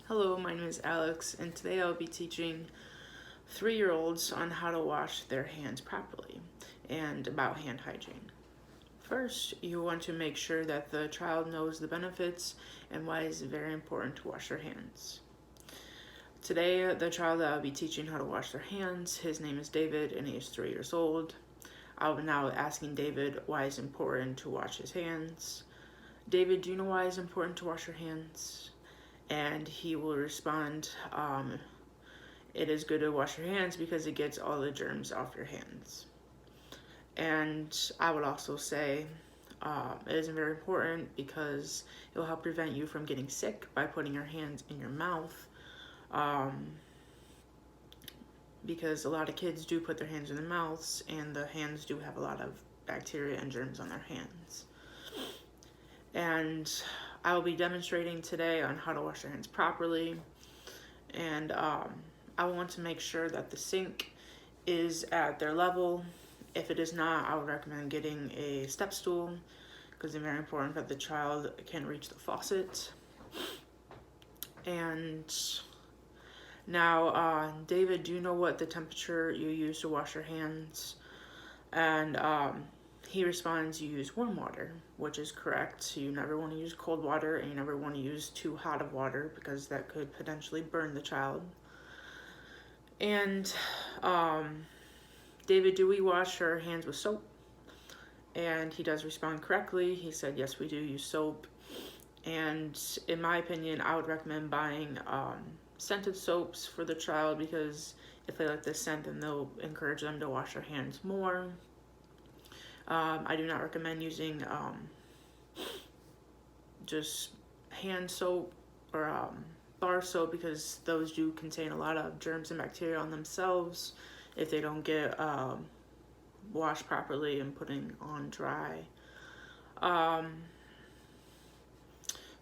Hello, my name is Alex, and today I'll be teaching 3-year-olds on how to wash their hands properly and about hand hygiene. First, you want to make sure that the child knows the benefits and why it's very important to wash their hands. Today, the child that I'll be teaching how to wash their hands, his name is David, and he is 3 years old. I'll be now asking David why it's important to wash his hands. David, do you know why it's important to wash your hands? And he will respond, it is good to wash your hands because it gets all the germs off your hands. And I would also say it is very important because it will help prevent you from getting sick by putting your hands in your mouth, because a lot of kids do put their hands in their mouths, and the hands do have a lot of bacteria and germs on their hands. And I will be demonstrating today on how to wash your hands properly, and I want to make sure that the sink is at their level. If it is not, I would recommend getting a step stool because it's very important that the child can reach the faucet. And now, David, do you know what the temperature you use to wash your hands? And he responds, you use warm water, which is correct. You never want to use cold water, and you never want to use too hot of water because that could potentially burn the child. And David, do we wash our hands with soap? And he does respond correctly. He said, yes, we do use soap. And in my opinion, I would recommend buying scented soaps for the child because if they like the scent, then they'll encourage them to wash their hands more. I do not recommend using just hand soap or bar soap because those do contain a lot of germs and bacteria on themselves if they don't get washed properly and putting on dry.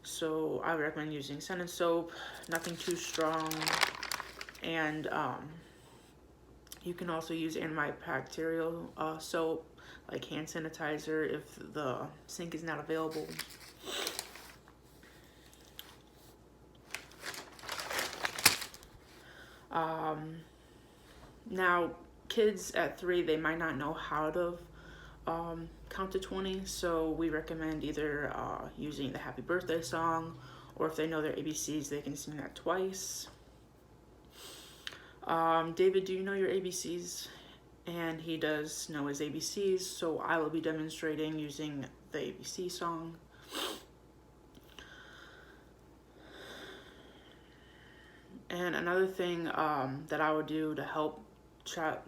So I recommend using scented soap, nothing too strong, and you can also use antibacterial soap like hand sanitizer if the sink is not available. Now, kids at 3, they might not know how to count to 20, so we recommend either using the happy birthday song, or if they know their ABCs, they can sing that twice. David, do you know your ABCs? And he does know his ABCs, so I will be demonstrating using the ABC song. And another thing that I would do to help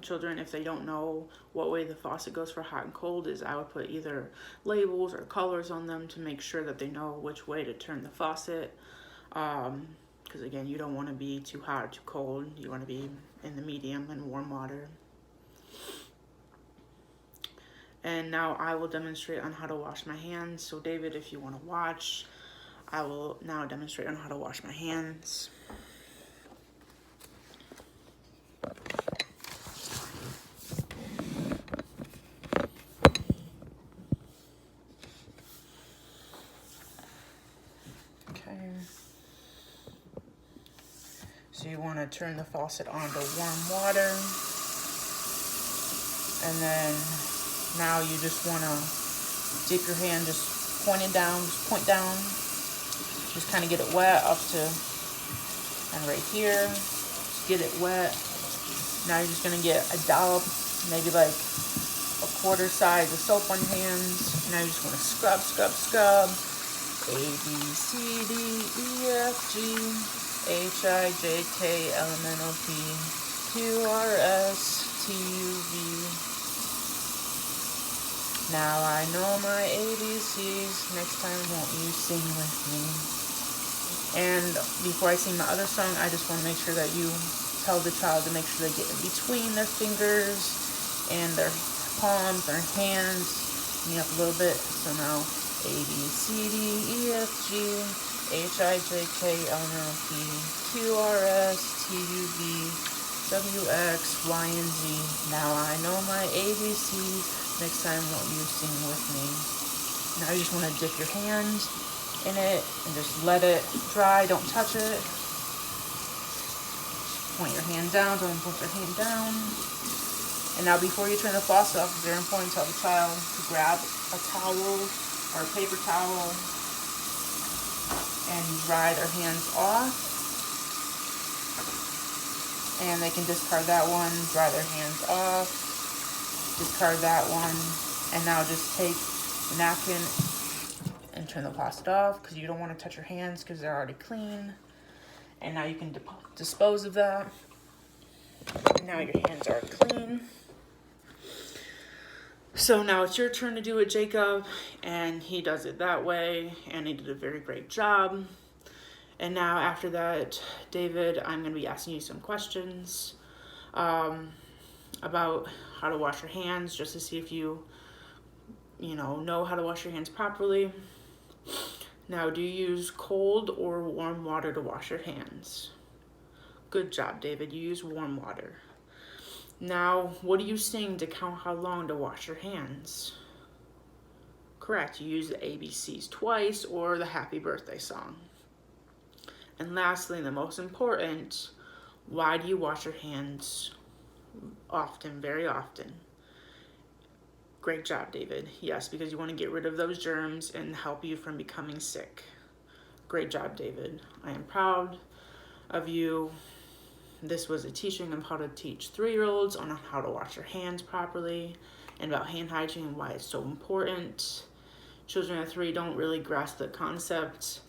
children if they don't know what way the faucet goes for hot and cold is I would put either labels or colors on them to make sure that they know which way to turn the faucet. Because again, you don't want to be too hot or too cold. You want to be in the medium and warm water. And now I will demonstrate on how to wash my hands. So David, if you want to watch, I will now demonstrate on how to wash my hands. Okay. So you want to turn the faucet on to warm water. And then now you just want to dip your hand, just point down, just kind of get it wet up to, and right here, just get it wet. Now you're just going to get a dollop, maybe like a quarter size of soap on your hands. Now you just want to scrub. A, B, C, D, E, F, G, H, I, J, K, L, M, N, O, P, Q, R, S, T, U, V. Now I know my ABCs, next time won't you sing with me? And before I sing my other song, I just want to make sure that you tell the child to make sure they get in between their fingers and their palms, their hands, me up a little bit. So now A, B, C, D, E, F, G, H, I, J, K, L, M, N, O, P, Q, R, S, T, U, V, W, X, Y, and Z. Now I know my ABCs. Next time, won't you sing with me? Now you just want to dip your hand in it and just let it dry. Don't touch it. point your hand down, don't put your hand down. And now before you turn the faucet off, it's very important to tell the child to grab a towel or a paper towel and dry their hands off. And they can discard that one, dry their hands off, discard that one, and now just take the napkin and turn the faucet off because you don't want to touch your hands because they're already clean. And now you can dispose of that. Now your hands are clean. So now it's your turn to do it, Jacob, and he does it that way, and he did a very great job. And now after that, David, I'm going to be asking you some questions about how to wash your hands, just to see if you know how to wash your hands properly. Now, do you use cold or warm water to wash your hands? Good job, David. You use warm water. Now, what are you saying to count how long to wash your hands? Correct. You use the ABCs twice or the happy birthday song. And lastly, and the most important, why do you wash your hands often, very often? Great job, David. Yes, because you want to get rid of those germs and help you from becoming sick. Great job, David. I am proud of you. This was a teaching of how to teach 3-year-olds on how to wash your hands properly and about hand hygiene and why it's so important. Children at 3 don't really grasp the concept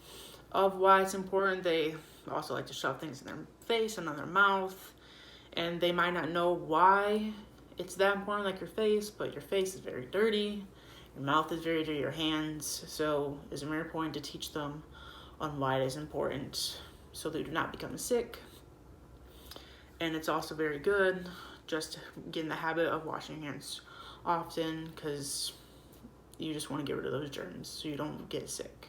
of why it's important. They also like to shove things in their face and on their mouth, and they might not know why it's that important, like your face, but your face is very dirty, your mouth is very dirty, your hands. So it's very important to teach them on why it is important so they do not become sick. And it's also very good just to get in the habit of washing your hands often because you just want to get rid of those germs so you don't get sick.